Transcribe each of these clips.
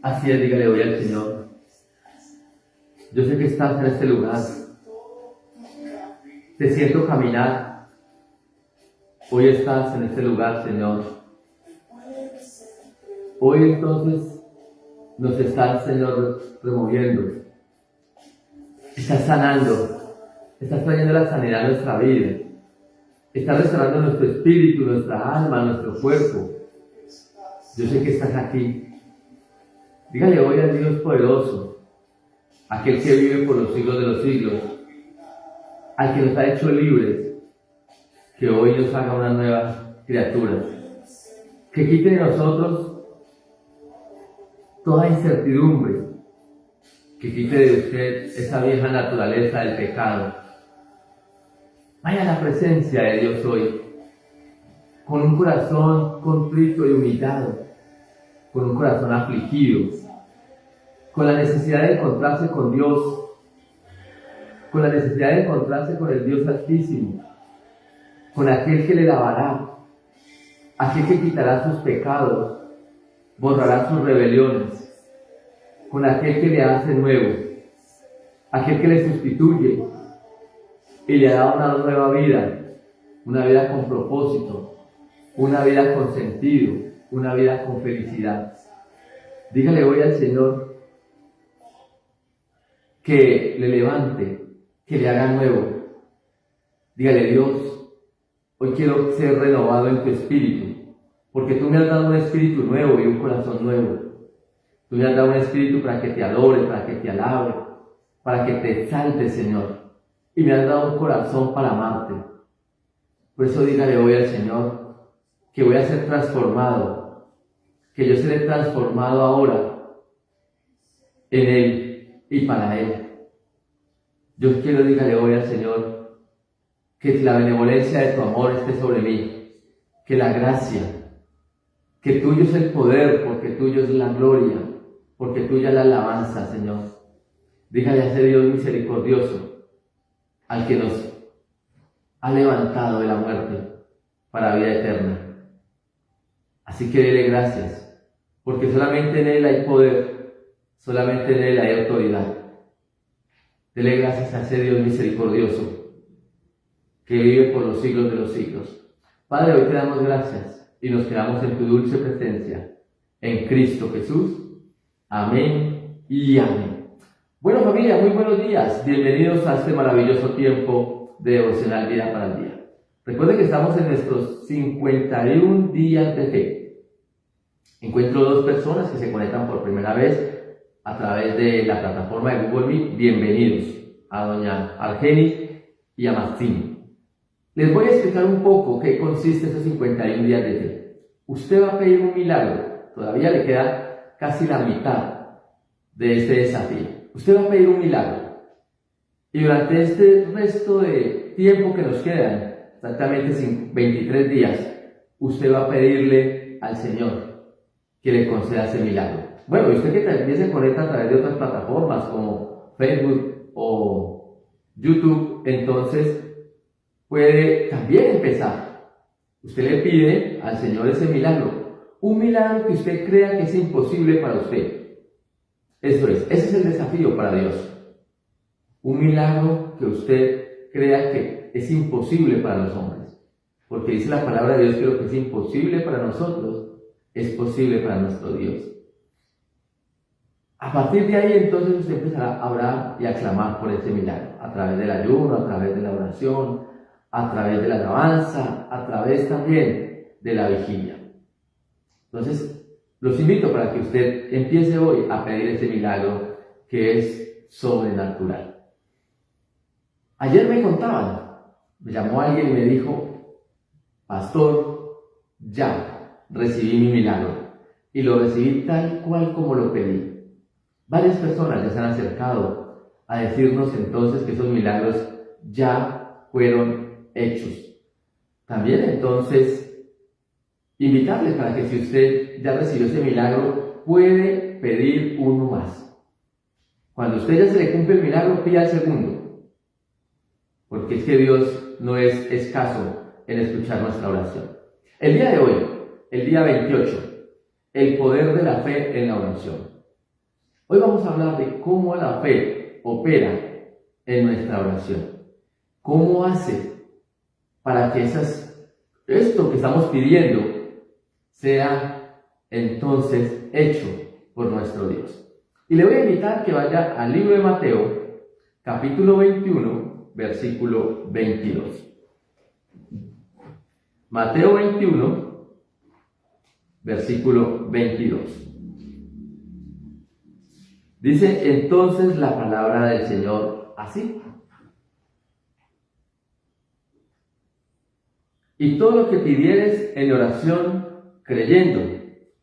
Así es, dígale hoy al Señor. Yo sé que estás en este lugar. Te siento caminar. Hoy estás en este lugar, Señor. Hoy entonces nos estás, Señor, removiendo. Estás sanando. Estás trayendo la sanidad a nuestra vida. Estás restaurando nuestro espíritu, nuestra alma, nuestro cuerpo. Yo sé que estás aquí. Dígale hoy al Dios poderoso, aquel que vive por los siglos de los siglos, al que nos ha hecho libres, que hoy nos haga una nueva criatura, que quite de nosotros toda incertidumbre, que quite de usted esa vieja naturaleza del pecado. Vaya a la presencia de Dios hoy, con un corazón contrito y humillado, con un corazón afligido, con la necesidad de encontrarse con Dios, con la necesidad de encontrarse con el Dios Altísimo, con aquel que le lavará, aquel que quitará sus pecados, borrará sus rebeliones, con aquel que le hace nuevo, aquel que le sustituye y le da una nueva vida, una vida con propósito, una vida con sentido, una vida con felicidad. Dígale hoy al Señor que le levante, que le haga nuevo. Dígale: Dios, hoy quiero ser renovado en tu espíritu, porque tú me has dado un espíritu nuevo y un corazón nuevo. Tú me has dado un espíritu para que te adore, para que te alabe, para que te exalte, Señor. Y me has dado un corazón para amarte. Por eso dígale hoy al Señor que voy a ser transformado, que yo seré transformado ahora en Él y para Él. Yo quiero, dígale hoy al Señor, que la benevolencia de tu amor esté sobre mí, que la gracia, que tuyo es el poder, porque tuyo es la gloria, porque tuya es la alabanza, Señor. Dígale a ese Dios misericordioso, al que nos ha levantado de la muerte para vida eterna. Así que dele gracias, porque solamente en Él hay poder, solamente en Él hay autoridad. Dele gracias a ese Dios misericordioso, que vive por los siglos de los siglos. Padre, hoy te damos gracias y nos quedamos en tu dulce presencia, en Cristo Jesús. Amén y amén. Bueno, familia, muy buenos días. Bienvenidos a este maravilloso tiempo de devocional Vida para el Día. Recuerden que estamos en nuestros 51 días de fe. Encuentro dos personas que se conectan por primera vez a través de la plataforma de Google Meet. Bienvenidos a doña Argenis y a Maxine. Les voy a explicar un poco qué consiste esos 51 días de fe. Usted va a pedir un milagro. Todavía le queda casi la mitad de este desafío. Usted va a pedir un milagro. Y durante este resto de tiempo que nos quedan, exactamente 23 días, usted va a pedirle al Señor que le conceda ese milagro. Bueno, y usted que también se conecta a través de otras plataformas como Facebook o YouTube, entonces puede también empezar. Usted le pide al Señor ese milagro. Un milagro que usted crea que es imposible para usted. Eso es, ese es el desafío para Dios. Un milagro que usted crea que es imposible para los hombres. Porque dice la palabra de Dios que lo que es imposible para nosotros es posible para nuestro Dios. A partir de ahí entonces usted empezará a orar y a clamar por ese milagro. A través del ayuno, a través de la oración, a través de la alabanza, a través también de la vigilia. Entonces, los invito para que usted empiece hoy a pedir ese milagro que es sobrenatural. Ayer me llamó alguien y me dijo: pastor, ya recibí mi milagro y lo recibí tal cual como lo pedí. Varias personas ya se han acercado a decirnos entonces que esos milagros ya fueron hechos. También entonces invitarles para que si usted ya recibió ese milagro, puede pedir uno más. Cuando a usted ya se le cumple el milagro, pida el segundo. Porque es que Dios no es escaso en escuchar nuestra oración. El día de hoy el día 28, el poder de la fe en la oración. Hoy vamos a hablar de cómo la fe opera en nuestra oración. ¿Cómo hace para que esto que estamos pidiendo sea entonces hecho por nuestro Dios? Y le voy a invitar que vaya al libro de Mateo, capítulo 21, versículo 22. Mateo 21, versículo 22. Dice entonces la palabra del Señor así: y todo lo que pidiereis en oración, creyendo,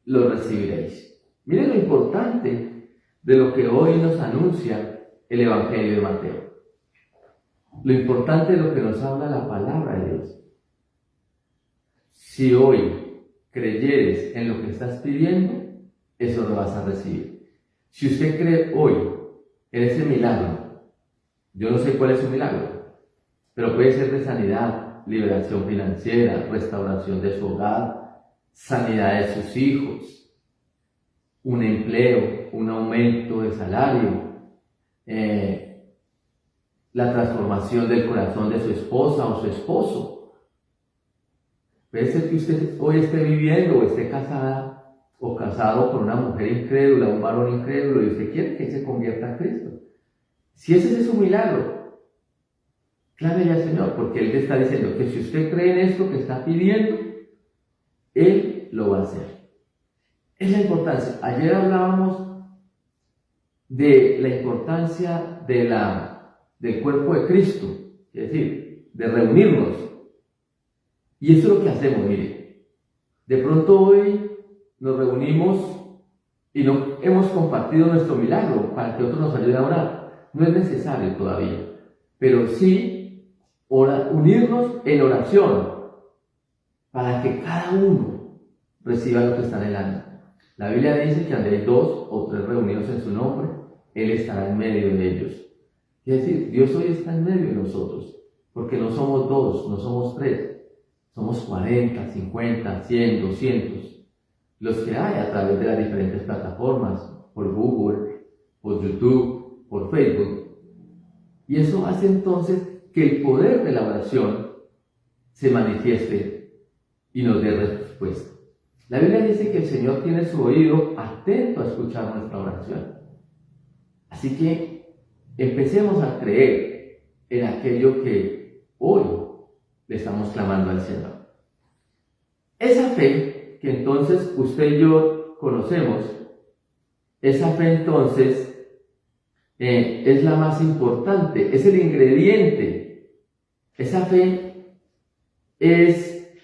lo recibiréis. Miren lo importante de lo que hoy nos anuncia el Evangelio de Mateo. Lo importante de lo que nos habla la palabra de Dios. Si hoy creyeres en lo que estás pidiendo, eso lo vas a recibir. Si usted cree hoy en ese milagro, yo no sé cuál es su milagro, pero puede ser de sanidad, liberación financiera, restauración de su hogar, sanidad de sus hijos, un empleo, un aumento de salario, la transformación del corazón de su esposa o su esposo. Puede ser que usted hoy esté viviendo o esté casada o casado con una mujer incrédula, un varón incrédulo, y usted quiere que se convierta a Cristo. Si ese es su milagro, clámele al Señor, porque Él le está diciendo que si usted cree en esto que está pidiendo, Él lo va a hacer. Es la importancia. Ayer hablábamos de la importancia del cuerpo de Cristo, es decir, de reunirnos. Y eso es lo que hacemos, mire. De pronto hoy nos reunimos y no hemos compartido nuestro milagro para que otros nos ayuden a orar. No es necesario todavía, pero sí unirnos en oración para que cada uno reciba lo que está anhelando. La Biblia dice que donde hay 2 o 3 reunidos en su nombre, Él estará en medio de ellos. Es decir, Dios hoy está en medio de nosotros, porque no somos 2, no somos 3. Somos 40, 50, 100, 200, los que hay a través de las diferentes plataformas, por Google, por YouTube, por Facebook. Y eso hace entonces que el poder de la oración se manifieste y nos dé respuesta. La Biblia dice que el Señor tiene su oído atento a escuchar nuestra oración. Así que empecemos a creer en aquello que hoy le estamos clamando al Señor. Esa fe que entonces usted y yo conocemos, esa fe entonces es la más importante, es el ingrediente. Esa fe es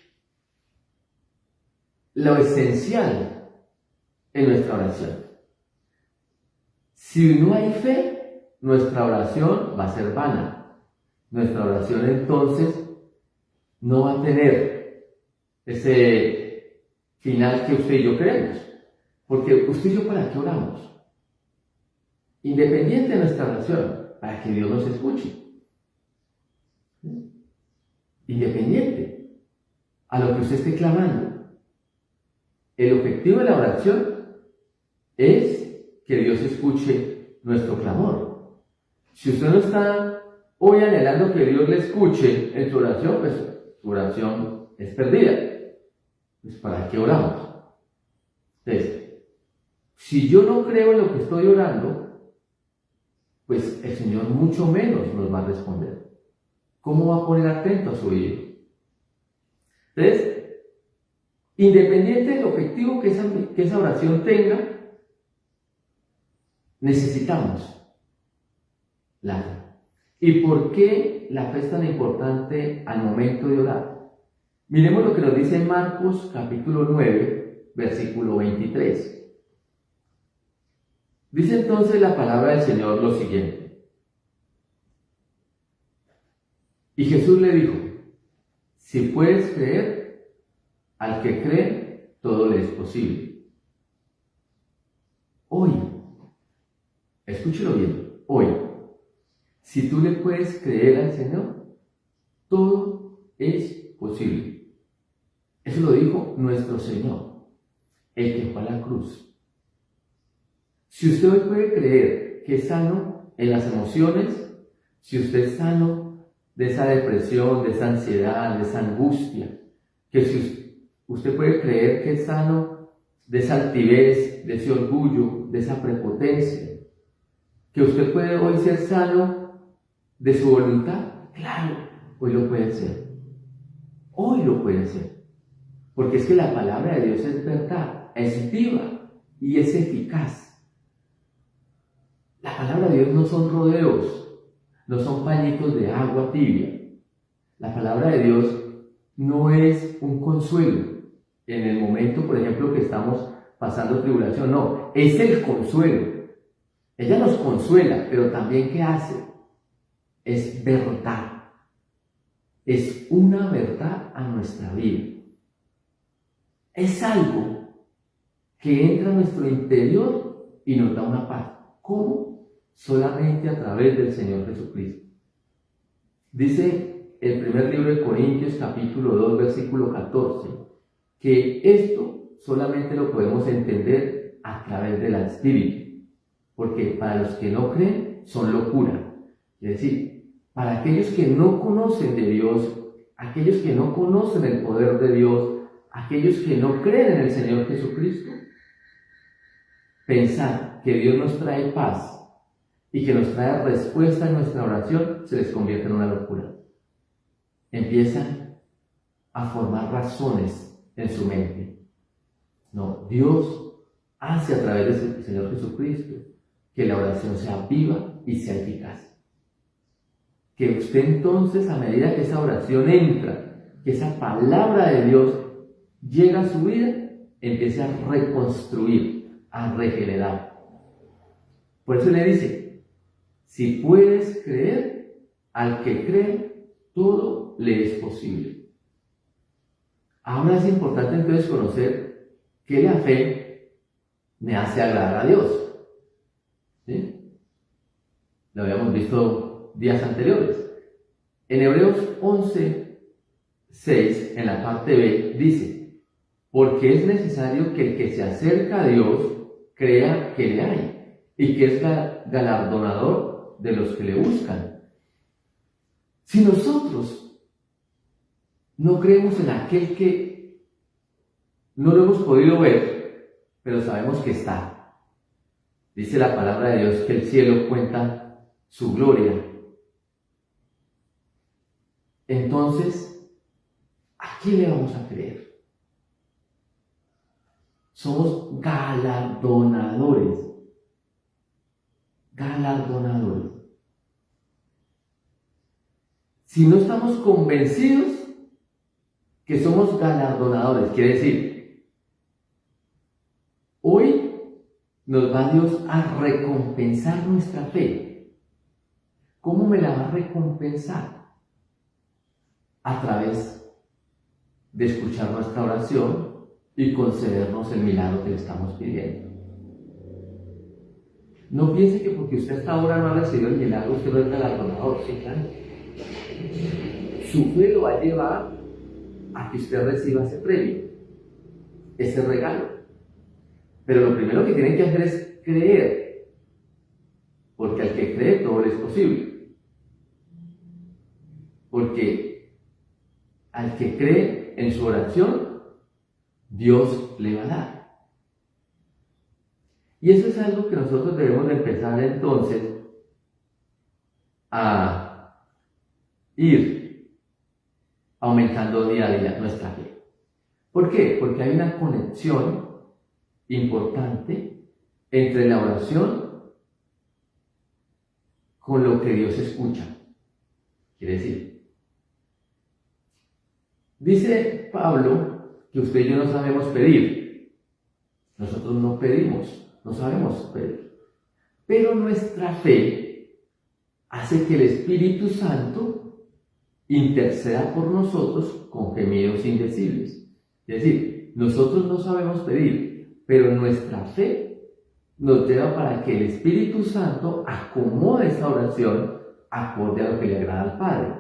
lo esencial en nuestra oración. Si no hay fe, nuestra oración va a ser vana. Nuestra oración entonces no va a tener ese final que usted y yo queremos. Porque usted y yo, ¿para qué oramos? Independiente de nuestra oración, para que Dios nos escuche. Independiente a lo que usted esté clamando. El objetivo de la oración es que Dios escuche nuestro clamor. Si usted no está hoy anhelando que Dios le escuche en su oración, pues su oración es perdida. Pues ¿para qué oramos? Entonces, si yo no creo en lo que estoy orando, pues el Señor mucho menos nos va a responder. ¿Cómo va a poner atento a su oído? Entonces, independiente del objetivo que esa oración tenga, necesitamos la fe. ¿Y por qué la fe es tan importante al momento de orar? Miremos lo que nos dice Marcos capítulo 9, versículo 23. Dice entonces la palabra del Señor lo siguiente: y Jesús le dijo, si puedes creer, al que cree, todo le es posible. Hoy, escúchelo bien, hoy, si tú le puedes creer al Señor, todo es posible. Eso lo dijo nuestro Señor, el que fue a la cruz. Si usted hoy puede creer que es sano en las emociones, si usted es sano de esa depresión, de esa ansiedad, de esa angustia, que si usted puede creer que es sano de esa altivez, de ese orgullo, de esa prepotencia, que usted puede hoy ser sano de su voluntad, claro, hoy lo puede ser. Hoy lo puede ser. Porque es que la palabra de Dios es verdad, es viva y es eficaz. La palabra de Dios no son rodeos, no son pañitos de agua tibia. La palabra de Dios no es un consuelo en el momento, por ejemplo, que estamos pasando tribulación, no, es el consuelo. Ella nos consuela, pero también ¿qué hace? Es verdad. Es una verdad a nuestra vida. Es algo que entra a nuestro interior y nos da una paz. ¿Cómo? Solamente a través del Señor Jesucristo. Dice el primer libro de Corintios, capítulo 2, versículo 14, que esto solamente lo podemos entender a través del Espíritu, porque para los que no creen son locura. Es decir, para aquellos que no conocen de Dios, aquellos que no conocen el poder de Dios, aquellos que no creen en el Señor Jesucristo, pensar que Dios nos trae paz y que nos trae respuesta en nuestra oración, se les convierte en una locura. Empiezan a formar razones en su mente. No, Dios hace a través de su Señor Jesucristo que la oración sea viva y sea eficaz. Que usted entonces, a medida que esa oración entra, que esa palabra de Dios llega a su vida, empiece a reconstruir, a regenerar. Por eso le dice, si puedes creer, al que cree, todo le es posible. Ahora es importante entonces conocer que la fe me hace agradar a Dios. ¿Sí? Lo habíamos visto días anteriores. En Hebreos 11:6, en la parte B, dice, porque es necesario que el que se acerca a Dios crea que le hay y que es galardonador de los que le buscan. Si nosotros no creemos en aquel que no lo hemos podido ver, pero sabemos que está, dice la palabra de Dios que el cielo cuenta su gloria. Entonces, ¿a quién le vamos a creer? Somos galardonadores. Galardonadores. Si no estamos convencidos que somos galardonadores, quiere decir, hoy nos va Dios a recompensar nuestra fe. ¿Cómo me la va a recompensar? A través de escuchar nuestra oración y concedernos el milagro que le estamos pidiendo. No piense que porque usted hasta ahora no ha recibido el milagro, usted no es galardonador, sí, claro. Su fe lo va a llevar a que usted reciba ese premio, ese regalo. Pero lo primero que tiene que hacer es creer, porque al que cree todo le es posible. Porque al que cree en su oración, Dios le va a dar. Y eso es algo que nosotros debemos de empezar entonces a ir aumentando día a día nuestra fe. ¿Por qué? Porque hay una conexión importante entre la oración con lo que Dios escucha. Quiere decir, dice Pablo que usted y yo no sabemos pedir. Nosotros no pedimos, no sabemos pedir. Pero nuestra fe hace que el Espíritu Santo interceda por nosotros con gemidos indecibles. Es decir, nosotros no sabemos pedir, pero nuestra fe nos lleva para que el Espíritu Santo acomode esa oración acorde a lo que le agrada al Padre.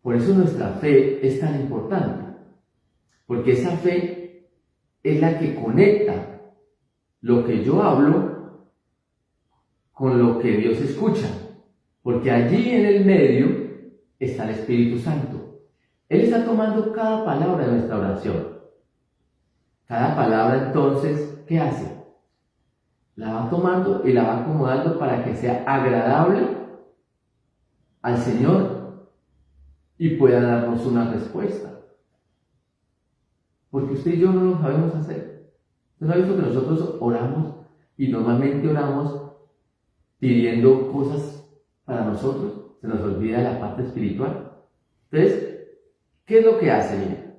Por eso nuestra fe es tan importante. porque esa fe es la que conecta lo que yo hablo con lo que Dios escucha, porque allí en el medio está el Espíritu Santo. Él está tomando cada palabra de nuestra oración. Cada palabra entonces, ¿qué hace? La va tomando y la va acomodando para que sea agradable al Señor y pueda darnos una respuesta. Porque usted y yo no lo sabemos hacer. ¿Usted no ha visto que nosotros oramos y normalmente oramos pidiendo cosas para nosotros? Se nos olvida la parte espiritual. Entonces, ¿qué es lo que hace? Mira,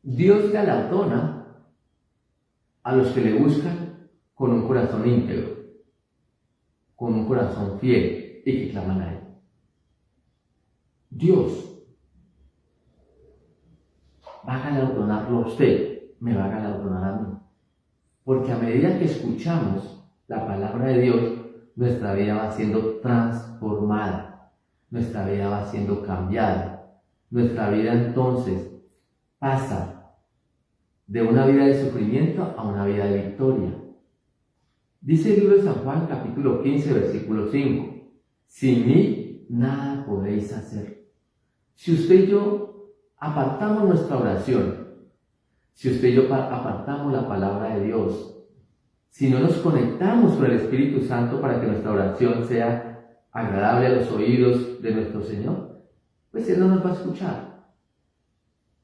Dios galardona a los que le buscan con un corazón íntegro, con un corazón fiel y que claman a Él. Dios va a galardonarlo a usted, me va a galardonar a mí. Porque a medida que escuchamos la palabra de Dios, nuestra vida va siendo transformada, nuestra vida va siendo cambiada, nuestra vida entonces pasa de una vida de sufrimiento a una vida de victoria. Dice el libro de San Juan, capítulo 15, versículo 5, sin mí nada podéis hacer. Si usted y yo apartamos nuestra oración, si usted y yo apartamos la palabra de Dios, si no nos conectamos con el Espíritu Santo para que nuestra oración sea agradable a los oídos de nuestro Señor, pues Él no nos va a escuchar.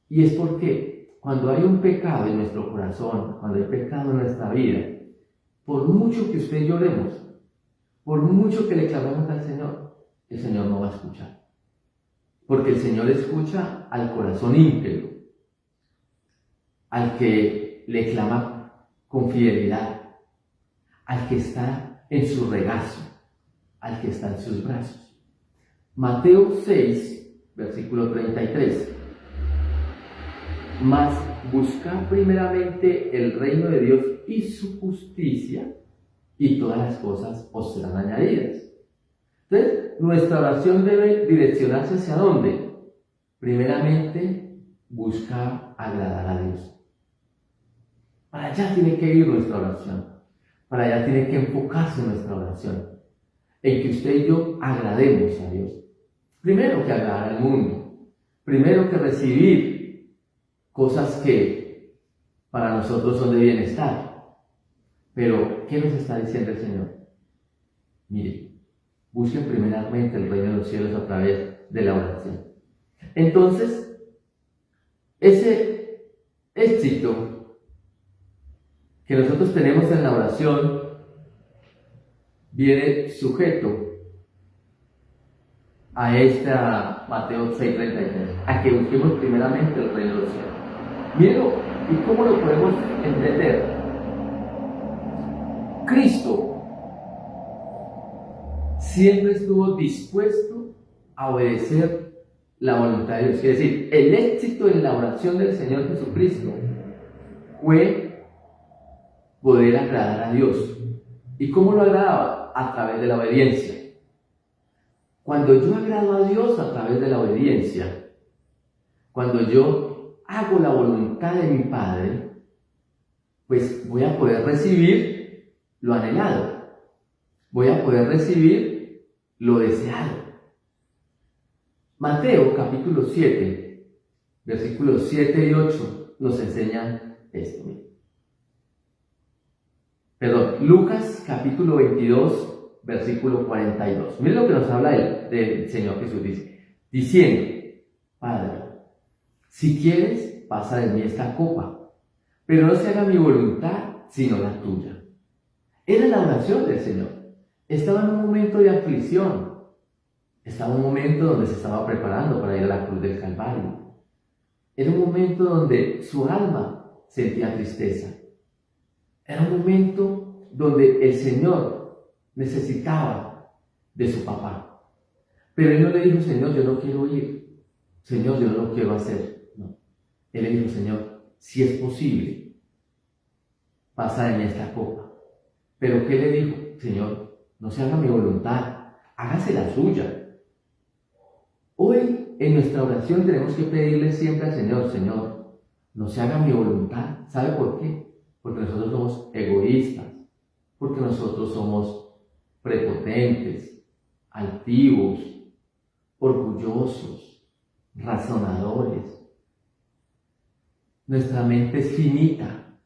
Y es porque cuando hay un pecado en nuestro corazón, cuando hay pecado en nuestra vida, por mucho que usted y yo oremos, por mucho que le clamemos al Señor, el Señor no va a escuchar. Porque el Señor escucha al corazón íntegro, al que le clama con fidelidad, al que está en su regazo, al que está en sus brazos. Mateo 6, versículo 33. Mas buscad primeramente el reino de Dios y su justicia, y todas las cosas os serán añadidas. Entonces, nuestra oración debe direccionarse hacia dónde. Primeramente, buscar agradar a Dios. Para allá tiene que ir nuestra oración. Para allá tiene que enfocarse nuestra oración. En que usted y yo agrademos a Dios. Primero que agradar al mundo. Primero que recibir cosas que para nosotros son de bienestar. Pero, ¿qué nos está diciendo el Señor? Mire, busquen primeramente el reino de los cielos a través de la oración. Entonces, ese éxito que nosotros tenemos en la oración viene sujeto a esta Mateo 6:33, a que busquemos primeramente el reino de los cielos. Mírenlo, ¿y cómo lo podemos entender? Cristo siempre estuvo dispuesto a obedecer la voluntad de Dios. Quiere decir, el éxito en la oración del Señor Jesucristo fue poder agradar a Dios. ¿Y cómo lo agradaba? A través de la obediencia. Cuando yo agrado a Dios a través de la obediencia, cuando yo hago la voluntad de mi Padre, pues voy a poder recibir lo anhelado. Voy a poder recibir lo deseado. Mateo capítulo 7, versículos 7 y 8 nos enseñan esto. Perdón, Lucas capítulo 22, versículo 42. Miren lo que nos habla del Señor Jesús, diciendo, Padre, si quieres, pasa de mí esta copa, pero no se haga mi voluntad, sino la tuya. Era la oración del Señor. Estaba en un momento de aflicción. Estaba en un momento donde se estaba preparando para ir a la cruz del Calvario. Era un momento donde su alma sentía tristeza. Era un momento donde el Señor necesitaba de su papá. Pero Él no le dijo, Señor, yo no quiero ir. Señor, yo no lo quiero hacer. No. Él le dijo, Señor, si es posible, pasa de mí esta copa. Pero ¿qué le dijo? Señor, no se haga mi voluntad, hágase la suya. Hoy en nuestra oración tenemos que pedirle siempre al Señor, Señor, no se haga mi voluntad. ¿Sabe por qué? Porque nosotros somos egoístas, porque nosotros somos prepotentes, altivos, orgullosos, razonadores. Nuestra mente es finita,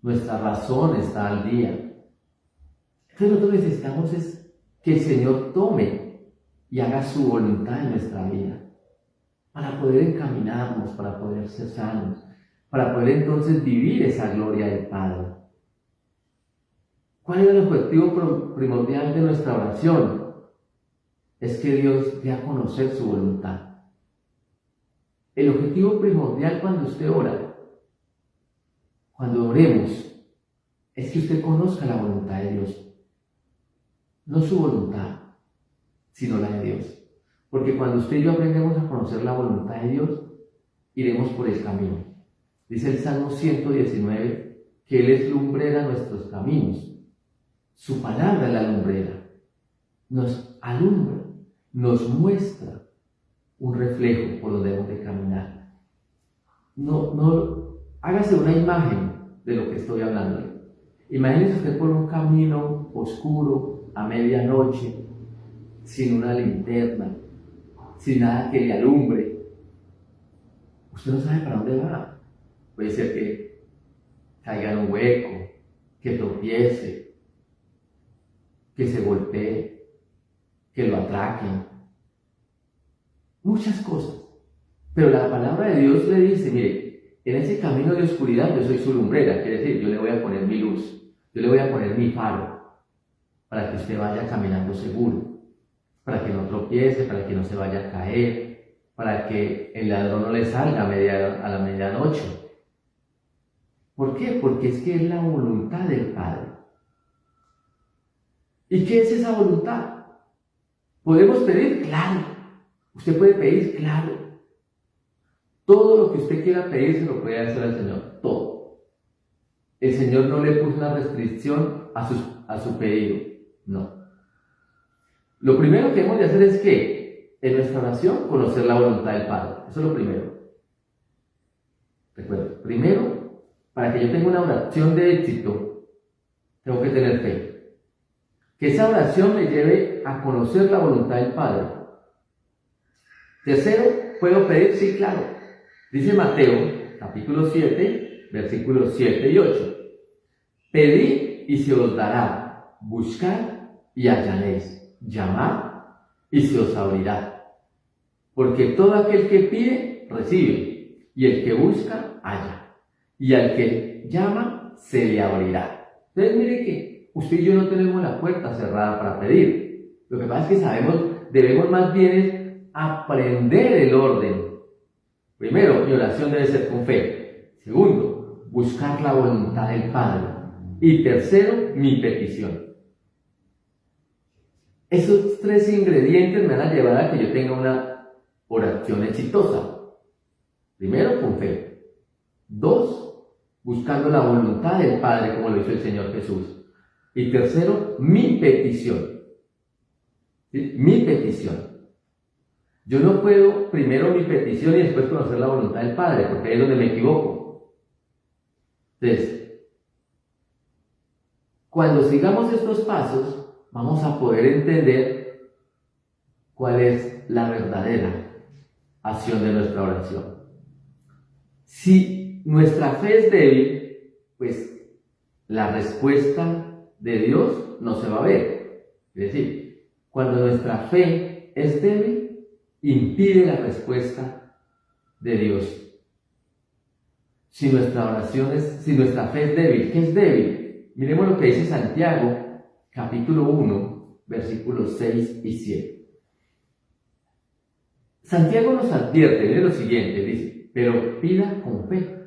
nuestra razón está al día. Entonces nosotros necesitamos es que el Señor tome y haga su voluntad en nuestra vida, para poder encaminarnos, para poder ser sanos, para poder entonces vivir esa gloria del Padre. ¿Cuál es el objetivo primordial de nuestra oración? Es que Dios dé a conocer su voluntad. El objetivo primordial cuando usted ora, cuando oremos, es que usted conozca la voluntad de Dios. No su voluntad, sino la de Dios. Porque cuando usted y yo aprendemos a conocer la voluntad de Dios, iremos por el camino. Dice el Salmo 119 que Él es lumbrera a nuestros caminos. Su palabra es la lumbrera. Nos alumbra, nos muestra un reflejo por donde debemos de caminar. Hágase una imagen de lo que estoy hablando. Imagínese usted por un camino oscuro, a medianoche, sin una linterna, sin nada que le alumbre. Usted no sabe para dónde va. Puede ser que caiga en un hueco, que tropiece, que se golpee, que lo atraquen. Muchas cosas. Pero la palabra de Dios le dice, mire, en ese camino de oscuridad yo soy su lumbrera. Quiere decir, yo le voy a poner mi luz, yo le voy a poner mi faro, para que usted vaya caminando seguro, para que no tropiece, para que no se vaya a caer, para que el ladrón no le salga a la medianoche. ¿Por qué? Porque es que es la voluntad del Padre. ¿Y qué es esa voluntad? ¿Podemos pedir? Claro. Usted puede pedir, claro. Todo lo que usted quiera pedir se lo puede hacer al Señor. Todo. El Señor no le puso una restricción a su pedido. No. Lo primero que hemos de hacer es que en nuestra oración conocer la voluntad del Padre. Eso es lo primero. Recuerda, primero, para que yo tenga una oración de éxito, tengo que tener fe. Que esa oración me lleve a conocer la voluntad del Padre. Tercero, ¿puedo pedir? Sí, claro. Dice Mateo, capítulo 7, versículos 7 y 8. Pedid y se os dará, buscad y hallaréis, llamad y se os abrirá. Porque todo aquel que pide, recibe, y el que busca, halla, y al que llama, se le abrirá. Entonces mire que usted y yo no tenemos la puerta cerrada para pedir. Lo que pasa es que debemos más bien aprender el orden. Primero, mi oración debe ser con fe. Segundo, buscar la voluntad del Padre. Y tercero, mi petición. Esos tres ingredientes me van a llevar a que yo tenga una oración exitosa. Primero, con fe. Dos, buscando la voluntad del Padre, como lo hizo el Señor Jesús. Y tercero, mi petición. ¿Sí? Mi petición. Yo no puedo primero mi petición y después conocer la voluntad del Padre, porque ahí es donde me equivoco. Entonces, cuando sigamos estos pasos, vamos a poder entender cuál es la verdadera acción de nuestra oración. Si nuestra fe es débil, pues la respuesta de Dios no se va a ver. Es decir, cuando nuestra fe es débil, impide la respuesta de Dios. Si nuestra fe es débil, ¿qué es débil? Miremos lo que dice Santiago, capítulo 1, versículos 6 y 7. Santiago nos advierte, mire lo siguiente, dice, pero pida con fe,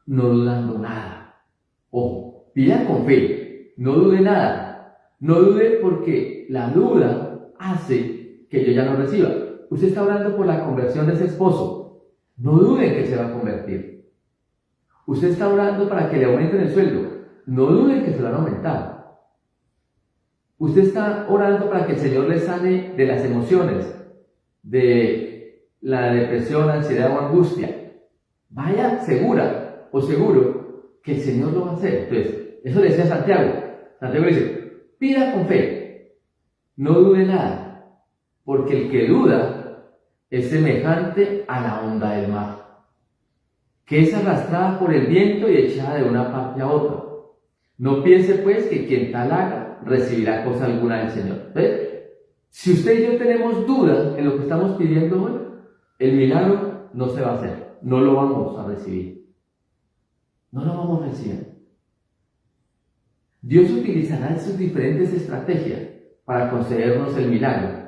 no dudando nada. Ojo, pida con fe, no dude nada. No dude porque la duda hace que yo ya no reciba. Usted está orando por la conversión de ese esposo. No dude que se va a convertir. Usted está orando para que le aumenten el sueldo. No dude que se lo van a aumentar. Usted está orando para que el Señor le sane de las emociones, de la depresión, ansiedad o angustia. vaya segura o seguro que el Señor lo va a hacer. Entonces, eso le decía Santiago. Santiago le dice, pida con fe, no dude nada, porque el que duda es semejante a la onda del mar, que es arrastrada por el viento y echada de una parte a otra. No piense pues que quien tal haga recibirá cosa alguna del Señor. ¿Ves? Si usted y yo tenemos dudas en lo que estamos pidiendo hoy, el milagro no se va a hacer, no lo vamos a recibir. No lo vamos a recibir. Dios utilizará sus diferentes estrategias para concedernos el milagro,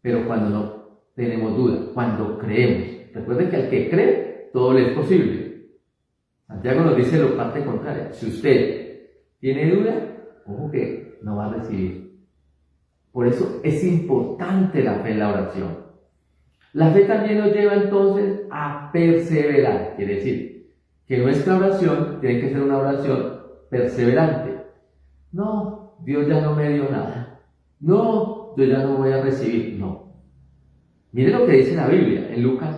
pero cuando no tenemos duda, cuando creemos. Recuerden que al que cree, todo le es posible. Santiago nos dice la parte contraria. Si usted tiene duda, ojo que no va a recibir. Por eso es importante la fe en la oración. La fe también nos lleva entonces a perseverar. Quiere decir que nuestra oración tiene que ser una oración perseverante. No, Dios ya no me dio nada. No, yo ya no voy a recibir. No. Mire lo que dice la Biblia en Lucas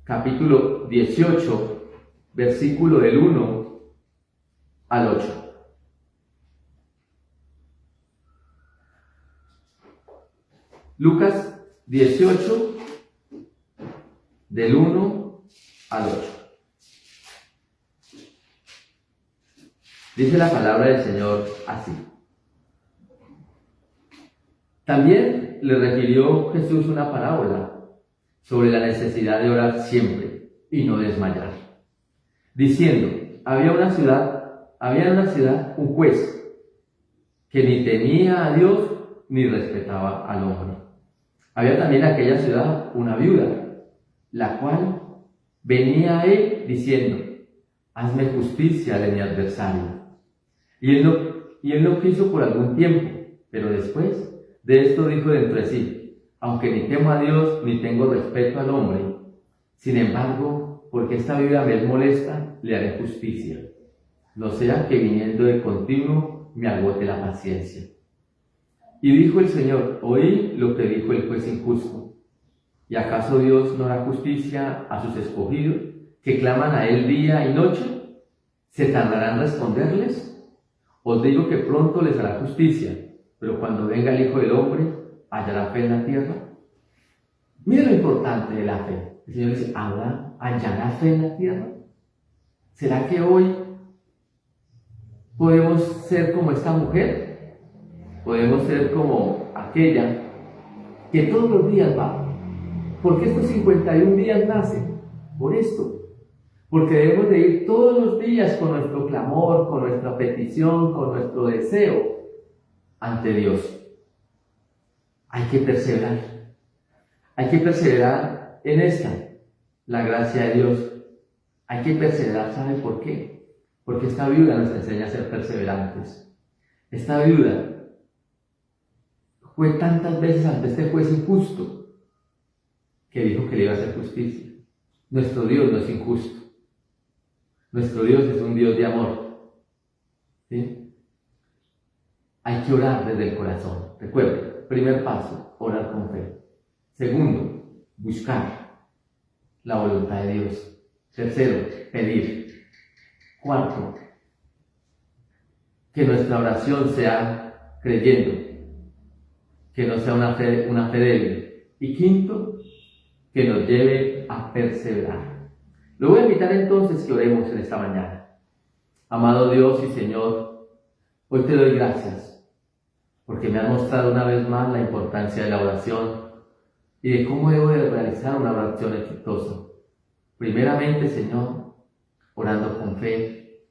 capítulo 18, versículo del 1 al 8. Lucas 18, del 1 al 8. Dice la palabra del Señor así. También le refirió Jesús una parábola sobre la necesidad de orar siempre y no desmayar, diciendo, había en una ciudad un juez que ni temía a Dios ni respetaba al hombre. Había también en aquella ciudad una viuda, la cual venía a él diciendo, hazme justicia de mi adversario. Y él no quiso por algún tiempo, pero después de esto dijo dentro de sí, aunque ni temo a Dios ni tengo respeto al hombre, sin embargo, porque esta viuda me es molesta, le haré justicia, no sea que viniendo de continuo me agote la paciencia. Y dijo el Señor, oí lo que dijo el juez injusto. ¿Y acaso Dios no hará justicia a sus escogidos, que claman a Él día y noche? ¿Se tardará en responderles? Os digo que pronto les hará justicia, pero cuando venga el Hijo del Hombre, ¿hallará fe en la tierra? Mira lo importante de la fe. El Señor dice, ¿hallará fe en la tierra? ¿Será que hoy podemos ser como esta mujer? Podemos ser como aquella que todos los días va. ¿Por qué estos 51 días nacen? Por esto. Porque debemos de ir todos los días con nuestro clamor, con nuestra petición, con nuestro deseo ante Dios. Hay que perseverar. Hay que perseverar en esta, la gracia de Dios. Hay que perseverar, ¿sabe por qué? Porque esta viuda nos enseña a ser perseverantes. Esta viuda fue tantas veces ante este juez injusto que dijo que le iba a hacer justicia. Nuestro Dios no es injusto. Nuestro Dios es un Dios de amor. ¿Sí? Hay que orar desde el corazón. Recuerde, primer paso, orar con fe. Segundo, buscar la voluntad de Dios. Tercero, pedir. Cuarto, que nuestra oración sea creyendo, que no sea una fe débil. Y quinto, que nos lleve a perseverar. Lo voy a invitar entonces que oremos en esta mañana. Amado Dios y Señor, hoy te doy gracias porque me has mostrado una vez más la importancia de la oración y de cómo debo de realizar una oración exitosa. Primeramente, Señor, orando con fe,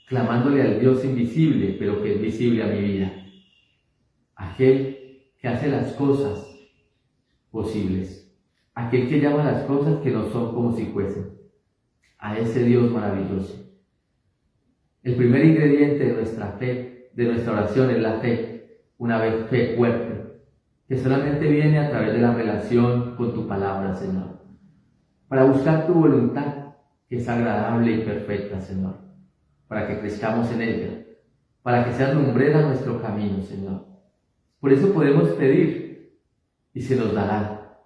clamándole al Dios invisible, pero que es visible a mi vida. Aquel que hace las cosas posibles. Aquel que llama las cosas que no son como si fuesen. A ese Dios maravilloso. El primer ingrediente de nuestra fe, de nuestra oración, es la fe. Una fe fuerte, que solamente viene a través de la relación con tu palabra, Señor. Para buscar tu voluntad, que es agradable y perfecta, Señor. Para que crezcamos en ella. Para que sea lumbrera nuestro camino, Señor. Por eso podemos pedir y se nos dará.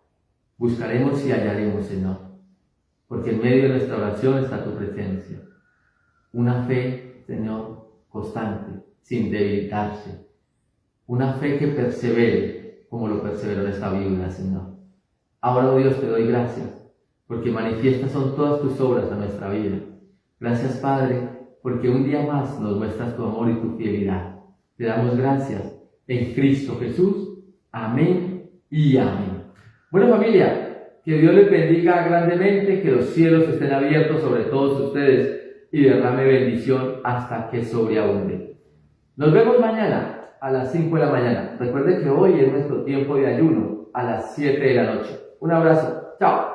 Buscaremos y hallaremos, Señor. porque en medio de nuestra oración está tu presencia. Una fe, Señor, constante, sin debilitarse. Una fe que persevere, como lo perseveró esta Biblia, Señor. Ahora, oh Dios, te doy gracias, porque manifiestas son todas tus obras a nuestra vida. Gracias, Padre, porque un día más nos muestras tu amor y tu fidelidad. Te damos gracias en Cristo Jesús. Amén y amén. Bueno, familia, que Dios les bendiga grandemente, que los cielos estén abiertos sobre todos ustedes y derrame bendición hasta que sobreabunde. Nos vemos mañana a las 5 de la mañana. Recuerde que hoy es nuestro tiempo de ayuno a las 7 de la noche. Un abrazo. Chao.